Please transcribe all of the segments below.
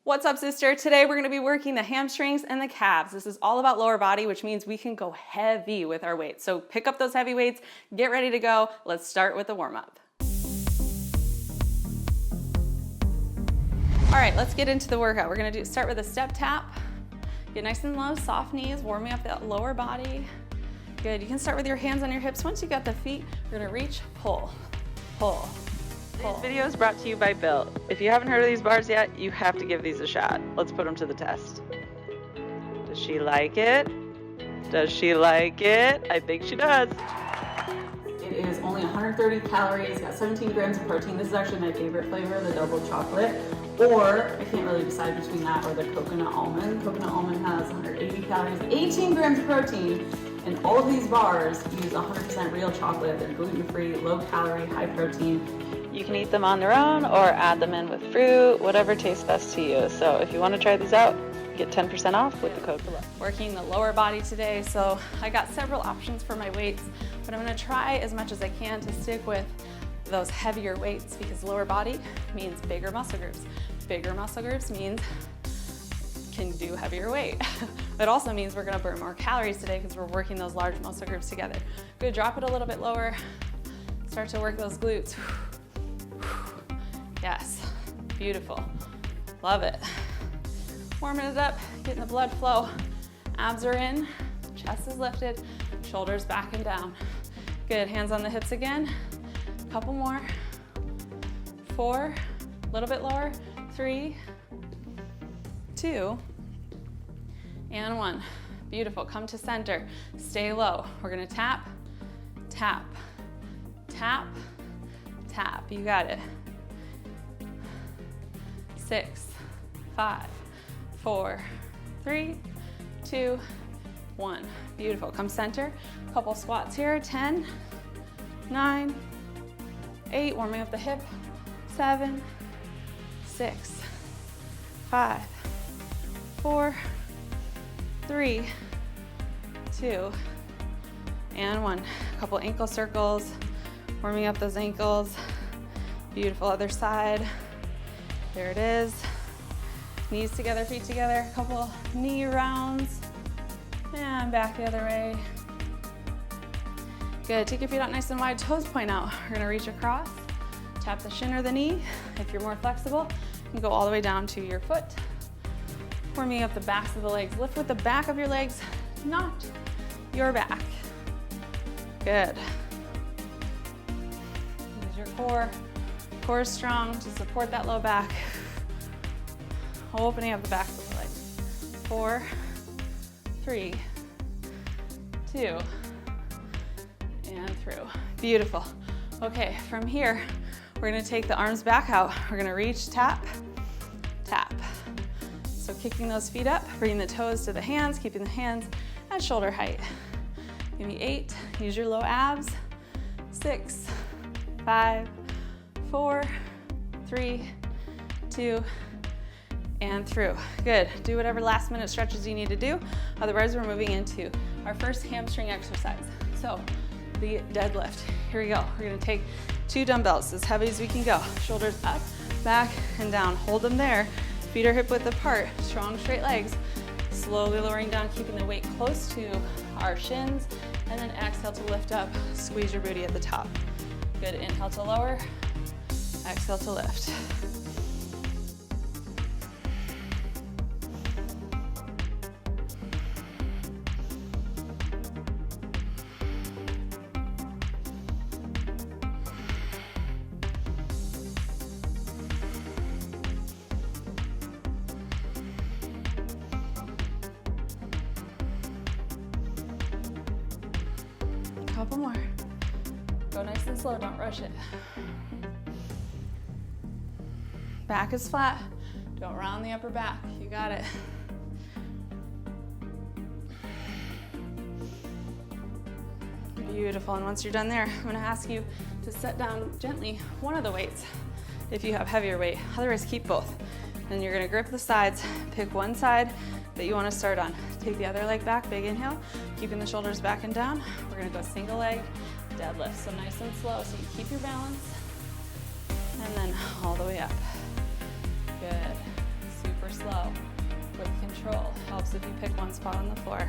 What's up, sister? Today we're gonna be working the hamstrings and the calves. This is all about lower body, which means we can go heavy with our weights. So pick up those heavy weights, get ready to go. Let's start with the warm-up. All right, let's get into the workout. We're gonna start with a step tap. Get nice and low, soft knees, warming up that lower body. Good, you can start with your hands on your hips. Once you got the feet, we're gonna reach, pull, pull. This video is brought to you by Built. If you haven't heard of these bars yet, you have to give these a shot. Let's put them to the test. Does she like it? Does she like it? I think she does. It is only 130 calories, got 17 grams of protein. This is actually my favorite flavor, the double chocolate. Or I can't really decide between that or the coconut almond. Coconut almond has 180 calories, 18 grams of protein. And all of these bars use 100% real chocolate. They're gluten-free, low calorie, high protein. You can eat them on their own or add them in with fruit, whatever tastes best to you. So if you want to try these out, get 10% off with the code below. Working the lower body today, so I got several options for my weights, but I'm going to try as much as I can to stick with those heavier weights because lower body means bigger muscle groups. Bigger muscle groups means can do heavier weight. It also means we're gonna burn more calories today because we're working those large muscle groups together. Good, drop it a little bit lower. Start to work those glutes. Yes, beautiful. Love it. Warming it up, getting the blood flow. Abs are in, chest is lifted, shoulders back and down. Good, hands on the hips again. Couple more. 4, a little bit lower. 3, 2, and 1. Beautiful, come to center, stay low. We're gonna tap, tap, tap, tap. You got it. 6, 5, 4, 3, 2, 1. Beautiful, come center. Couple squats here, 10, 9, 8, warming up the hip, 7, 6, 5, 4, 3, 2, and 1. A couple ankle circles, warming up those ankles. Beautiful, other side. There it is. Knees together, feet together. A couple knee rounds. And back the other way. Good, take your feet out nice and wide, toes point out. We're gonna reach across, tap the shin or the knee. If you're more flexible, you can go all the way down to your foot. Warming up the backs of the legs. Lift with the back of your legs, not your back. Good. Use your core. Core is strong to support that low back. Opening up the backs of the legs. 4, 3, 2, and through. Beautiful. Okay, from here, we're gonna take the arms back out. We're gonna reach, tap, tap. So kicking those feet up, bringing the toes to the hands, keeping the hands at shoulder height. Give me 8, use your low abs. 6, 5, 4, 3, 2, and through. Good, do whatever last minute stretches you need to do. Otherwise, we're moving into our first hamstring exercise. So the deadlift, here we go. We're gonna take 2 dumbbells, as heavy as we can go. Shoulders up, back, and down. Hold them there. Feet are hip width apart. Strong, straight legs. Slowly lowering down, keeping the weight close to our shins. And then exhale to lift up. Squeeze your booty at the top. Good, inhale to lower. Exhale to lift. Couple more. Go nice and slow, don't rush it. Back is flat. Don't round the upper back. You got it. Beautiful, and once you're done there, I'm gonna ask you to set down gently one of the weights if you have heavier weight. Otherwise, keep both. Then you're gonna grip the sides, pick one side that you wanna start on. Take the other leg back, big inhale, keeping the shoulders back and down. We're gonna go single leg deadlift. So nice and slow, so you keep your balance. And then all the way up. Good. Super super slow with control. Helps if you pick one spot on the floor.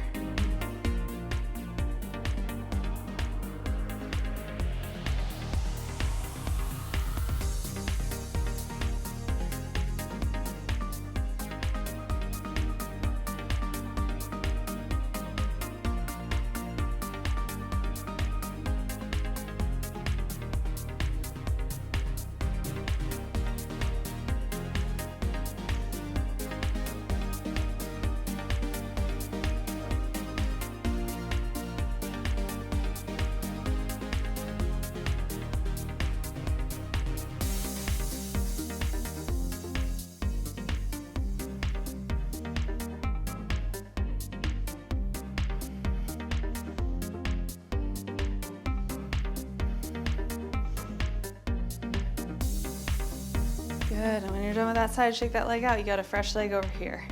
Good, and when you're done with that side, shake that leg out. You got a fresh leg over here.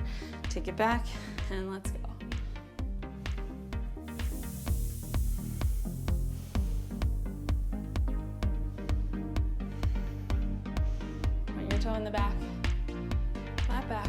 Take it back, and let's go. Point your toe in the back, flat back.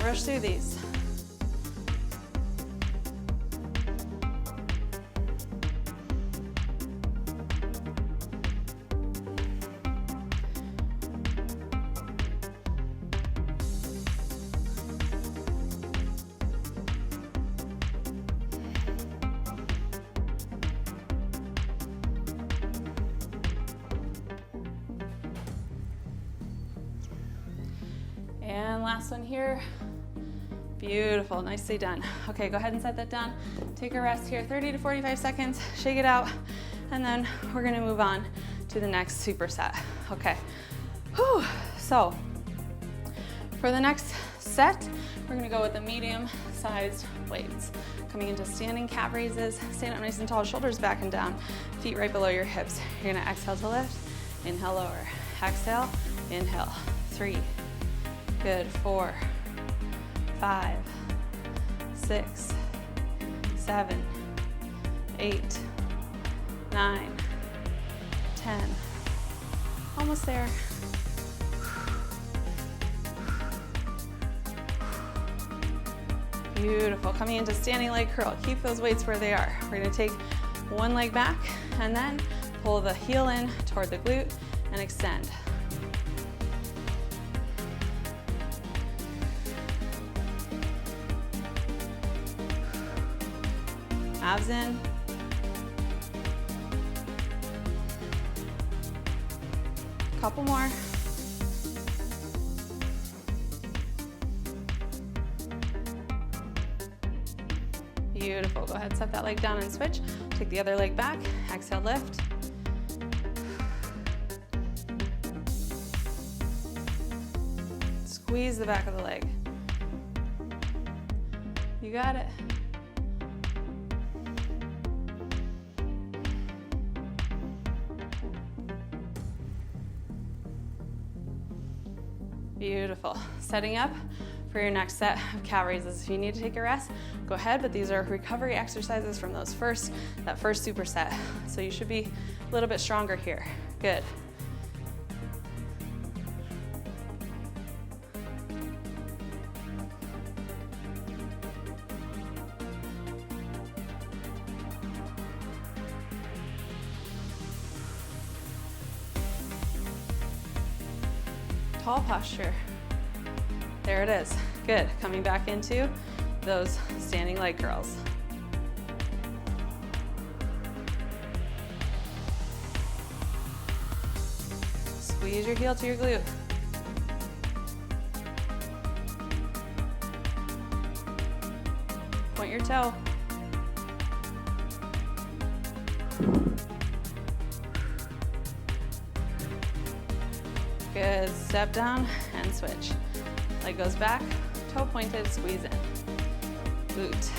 Rush through these. And last one here. Beautiful, nicely done. Okay, go ahead and set that down. Take a rest here, 30 to 45 seconds, shake it out, and then we're gonna move on to the next superset. Okay, whew. So for the next set, we're gonna go with the medium-sized weights. Coming into standing calf raises, stand up nice and tall, shoulders back and down, feet right below your hips. You're gonna exhale to lift, inhale lower, exhale, inhale, 3, good, 4, 5, 6, 7, 8, 9, 10. Almost there. Beautiful. Coming into standing leg curl. Keep those weights where they are. We're going to take one leg back and then pull the heel in toward the glute and extend. Abs in. Couple more. Beautiful. Go ahead, set that leg down and switch. Take the other leg back. Exhale, lift. Squeeze the back of the leg. You got it. Beautiful. Setting up for your next set of calf raises. If you need to take a rest, go ahead, but these are recovery exercises from that first superset. So you should be a little bit stronger here. Good. Tall posture. There it is. Good. Coming back into those standing leg curls. Squeeze your heel to your glute. Point your toe. Good. Step down and switch. Leg goes back, toe pointed, squeeze in. Glute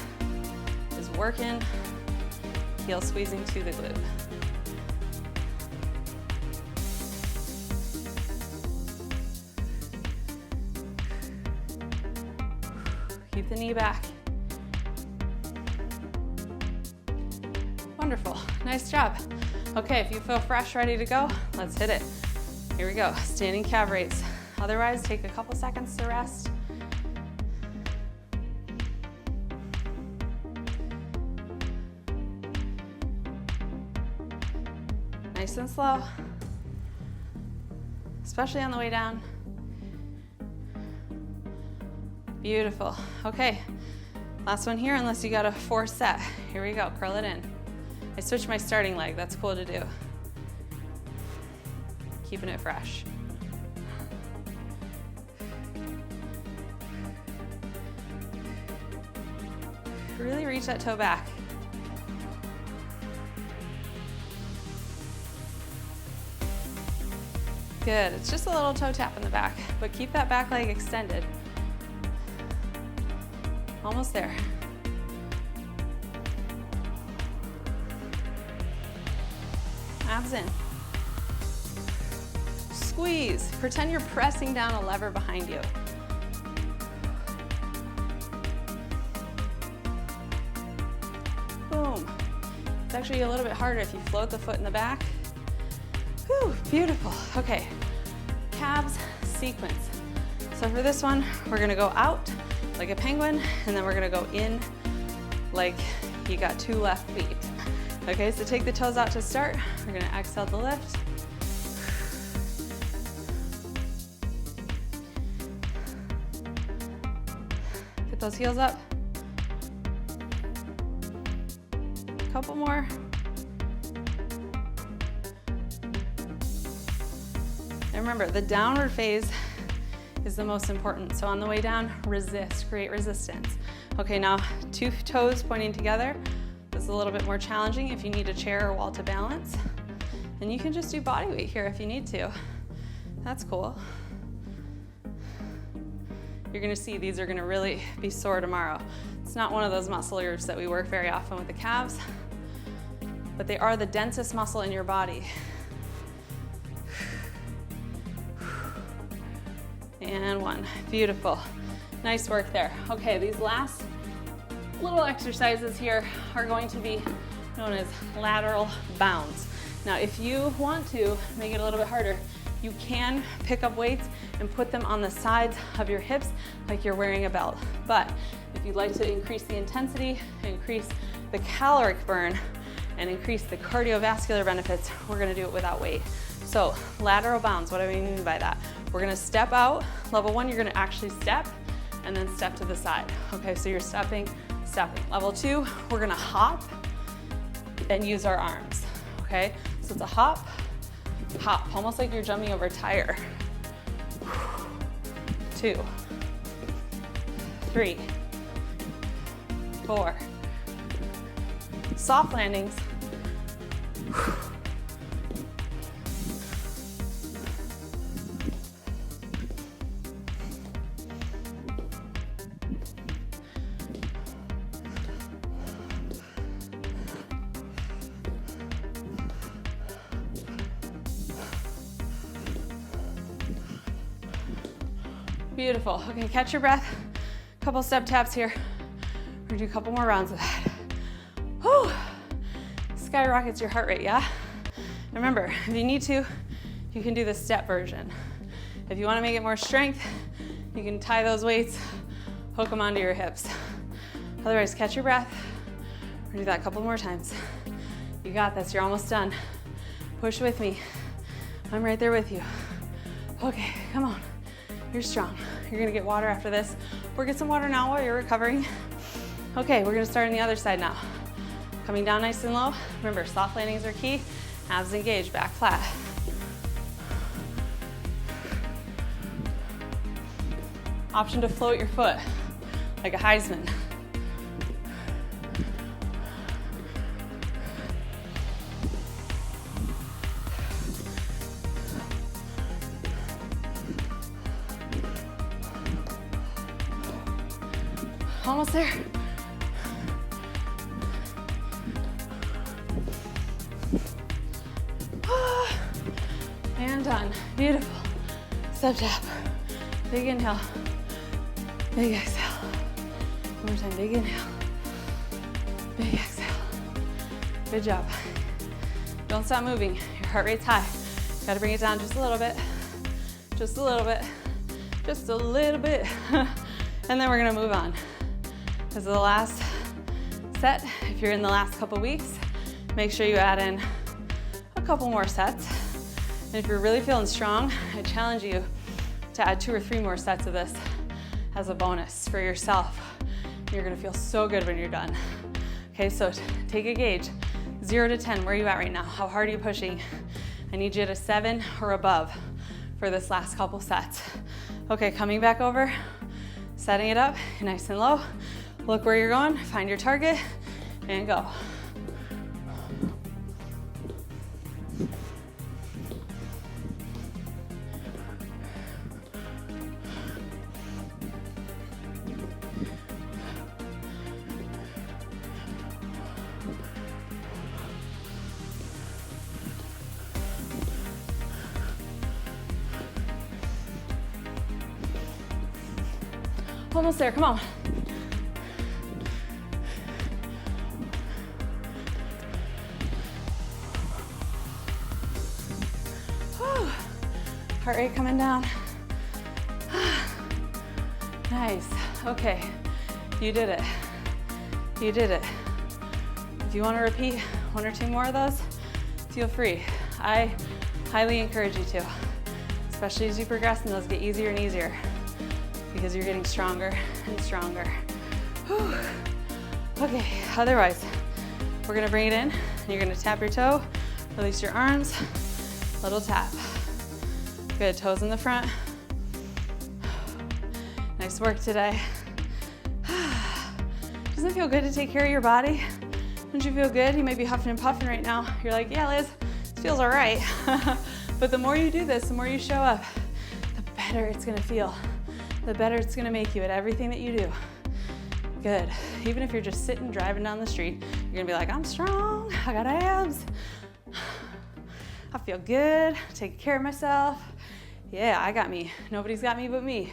is working, heel squeezing to the glute. Keep the knee back. Wonderful, nice job. Okay, if you feel fresh, ready to go, let's hit it. Here we go, standing calf raise. Otherwise, take a couple seconds to rest. Nice and slow, especially on the way down. Beautiful. Okay, last one here, unless you got a 4 set. Here we go, curl it in. I switched my starting leg, that's cool to do. Keeping it fresh. Really reach that toe back. Good, it's just a little toe tap in the back, but keep that back leg extended. Almost there. Abs in. Squeeze. Pretend you're pressing down a lever behind you. Boom. It's actually a little bit harder if you float the foot in the back. Whew, beautiful. Okay, calves sequence. So for this one, we're gonna go out like a penguin, and then we're gonna go in like you got 2 left feet. Okay, so take the toes out to start. We're gonna exhale the lift. Get those heels up. Couple more. And remember, the downward phase is the most important. So on the way down, resist, create resistance. Okay, now 2 toes pointing together. This is a little bit more challenging if you need a chair or wall to balance. And you can just do body weight here if you need to. That's cool. You're gonna see these are gonna really be sore tomorrow. It's not one of those muscle groups that we work very often with the calves, but they are the densest muscle in your body. And 1, beautiful. Nice work there. Okay, these last little exercises here are going to be known as lateral bounds. Now, if you want to make it a little bit harder, you can pick up weights and put them on the sides of your hips like you're wearing a belt. But if you'd like to increase the intensity, increase the caloric burn, and increase the cardiovascular benefits, we're gonna do it without weight. So lateral bounds, what do I mean by that? We're gonna step out. Level 1, you're gonna actually step and then step to the side. Okay, so you're stepping, stepping. Level 2, we're gonna hop and use our arms, okay? So it's a hop, hop, almost like you're jumping over a tire. 2, 3, 4. Soft landings. Beautiful. Okay, catch your breath. Couple step taps here. We're gonna do a couple more rounds of that. Whew. Skyrockets your heart rate, yeah? Remember, if you need to, you can do the step version. If you wanna make it more strength, you can tie those weights, hook them onto your hips. Otherwise, catch your breath. We're gonna do that a couple more times. You got this, you're almost done. Push with me. I'm right there with you. Okay, come on. You're strong. You're gonna get water after this, or get some water now while you're recovering. Okay, we're gonna start on the other side now. Coming down nice and low. Remember, soft landings are key. Abs engaged, back flat. Option to float your foot like a Heisman. Almost there. And done. Beautiful. Step tap. Big inhale. Big exhale. One more time, big inhale, big exhale. Good job. Don't stop moving. Your heart rate's high. Gotta bring it down just a little bit. Just a little bit. Just a little bit. And then we're gonna move on. This is the last set. If you're in the last couple weeks, make sure you add in a couple more sets. And if you're really feeling strong, I challenge you to add 2 or 3 more sets of this as a bonus for yourself. You're gonna feel so good when you're done. Okay, so take a gauge. 0 to 10, where are you at right now? How hard are you pushing? I need you at a 7 or above for this last couple sets. Okay, coming back over, setting it up nice and low. Look where you're going, find your target, and go. Almost there, come on. Whew. Heart rate coming down. Nice, okay. You did it. You did it. If you want to repeat 1 or 2 more of those, feel free. I highly encourage you to, especially as you progress and those get easier and easier, because you're getting stronger and stronger. Whew. Okay, otherwise, we're gonna bring it in, and you're gonna tap your toe, release your arms, little tap. Good, toes in the front. Nice work today. Doesn't it feel good to take care of your body? Don't you feel good? You may be huffing and puffing right now. You're like, yeah, Liz, it feels all right. But the more you do this, the more you show up, the better it's gonna feel. The better it's gonna make you at everything that you do. Good. Even if you're just sitting, driving down the street, you're gonna be like, I'm strong, I got abs. I feel good, taking care of myself. Yeah, I got me. Nobody's got me but me.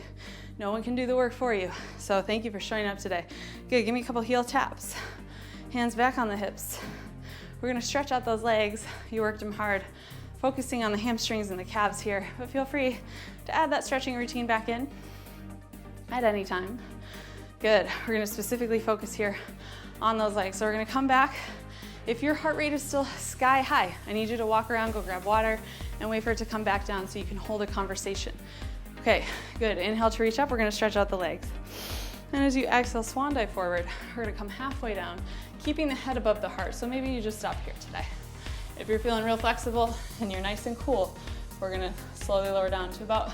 No one can do the work for you. So thank you for showing up today. Good, give me a couple heel taps. Hands back on the hips. We're gonna stretch out those legs. You worked them hard. Focusing on the hamstrings and the calves here, but feel free to add that stretching routine back in at any time. Good, we're gonna specifically focus here on those legs. So we're gonna come back. If your heart rate is still sky high, I need you to walk around, go grab water, and wait for it to come back down so you can hold a conversation. Okay, good, inhale to reach up, we're gonna stretch out the legs. And as you exhale, swan dive forward, we're gonna come halfway down, keeping the head above the heart. So maybe you just stop here today. If you're feeling real flexible and you're nice and cool, we're gonna slowly lower down to about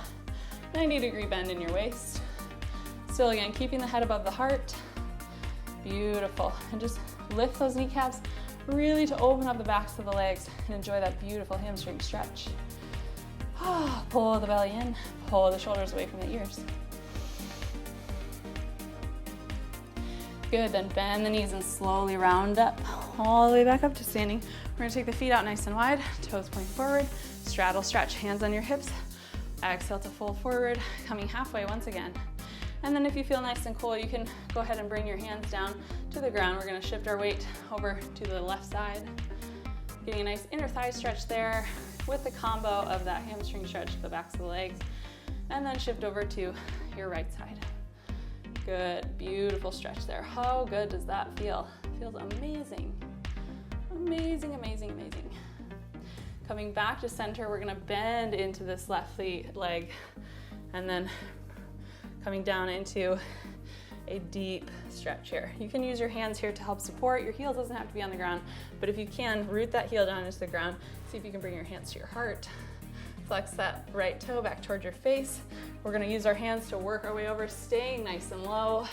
90-degree bend in your waist. Still again, keeping the head above the heart. Beautiful. And just lift those kneecaps really to open up the backs of the legs and enjoy that beautiful hamstring stretch. Pull the belly in, pull the shoulders away from the ears. Good, then bend the knees and slowly round up all the way back up to standing. We're gonna take the feet out nice and wide, toes pointing forward, straddle stretch, hands on your hips. Exhale to fold forward, coming halfway once again. And then if you feel nice and cool, you can go ahead and bring your hands down to the ground. We're gonna shift our weight over to the left side, getting a nice inner thigh stretch there with the combo of that hamstring stretch to the backs of the legs, and then shift over to your right side. Good, beautiful stretch there. How good does that feel? Feels amazing. Amazing, amazing, amazing. Coming back to center, we're gonna bend into this left leg, and then coming down into a deep stretch here. You can use your hands here to help support. Your heel doesn't have to be on the ground, but if you can, root that heel down into the ground. See if you can bring your hands to your heart. Flex that right toe back towards your face. We're gonna use our hands to work our way over, staying nice and low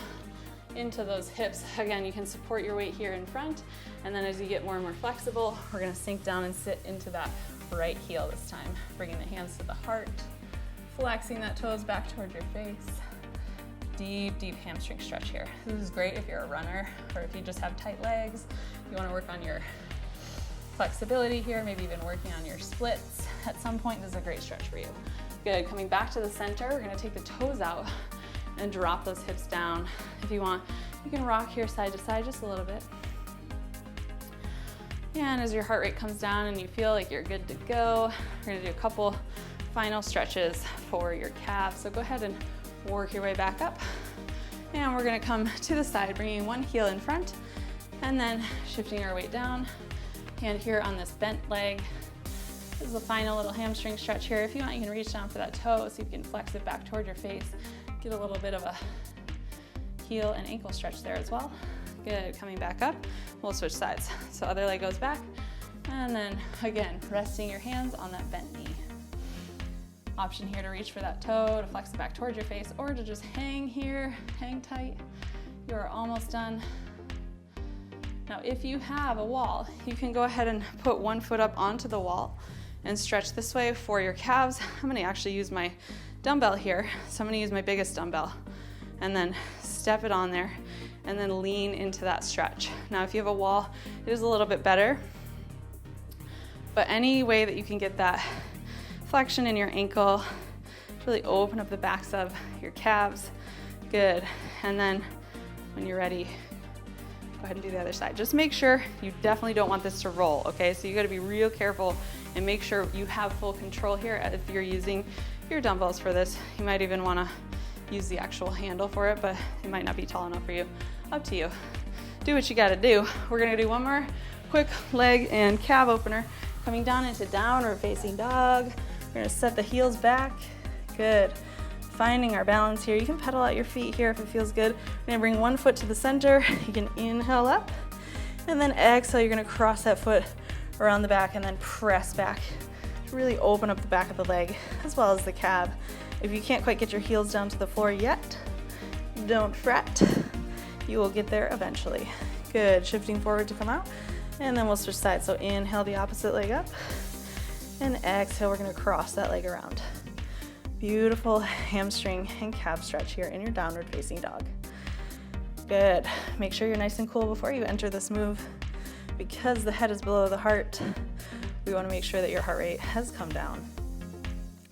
into those hips. Again, you can support your weight here in front, and then as you get more and more flexible, we're gonna sink down and sit into that right heel this time. Bringing the hands to the heart, flexing that toes back towards your face. Deep, deep hamstring stretch here. This is great if you're a runner or if you just have tight legs. You wanna work on your flexibility here, maybe even working on your splits. At some point, this is a great stretch for you. Good, coming back to the center, we're gonna take the toes out and drop those hips down. If you want, You can rock here side to side just a little bit. And as your heart rate comes down and you feel like you're good to go, we're gonna do a couple final stretches for your calves. So go ahead and work your way back up. And we're gonna come to the side, bringing one heel in front, and then shifting our weight down. Hand here on this bent leg. This is the final little hamstring stretch here. If you want, you can reach down for that toe, so you can flex it back toward your face. Get a little bit of a heel and ankle stretch there as well. Good, coming back up. We'll switch sides. So other leg goes back, and then again, resting your hands on that bent knee. Option here to reach for that toe, to flex it back towards your face, or to just hang here, hang tight. You're almost done. Now, if you have a wall, you can go ahead and put one foot up onto the wall and stretch this way for your calves. I'm gonna actually use my dumbbell here. So I'm gonna use my biggest dumbbell and then step it on there and then lean into that stretch. Now, if you have a wall, it is a little bit better, but any way that you can get that flexion in your ankle, really open up the backs of your calves. Good. And then when you're ready, go ahead and do the other side. Just make sure you definitely don't want this to roll, okay? So you gotta be real careful and make sure you have full control here. If you're using your dumbbells for this, you might even wanna use the actual handle for it, but it might not be tall enough for you. Up to you. Do what you gotta do. We're gonna do one more quick leg and calf opener. Coming down into downward facing dog. We're gonna set the heels back. Good. Finding our balance here. You can pedal out your feet here if it feels good. We're gonna bring one foot to the center. You can inhale up, and then exhale. You're gonna cross that foot around the back and then press back. Really open up the back of the leg as well as the calf. If you can't quite get your heels down to the floor yet, don't fret. You will get there eventually. Good. Shifting forward to come out, and then we'll switch sides. So inhale the opposite leg up, and exhale. We're gonna cross that leg around. Beautiful hamstring and calf stretch here in your downward facing dog. Good. Make sure you're nice and cool before you enter this move. Because the head is below the heart, we want to make sure that your heart rate has come down.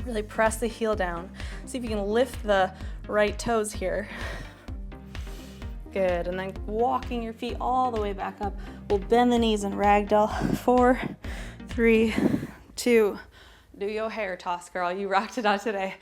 Really press the heel down. See if you can lift the right toes here. Good. And then walking your feet all the way back up. We'll bend the knees and ragdoll. 4, 3, 2. Do your hair toss, girl. You rocked it out today.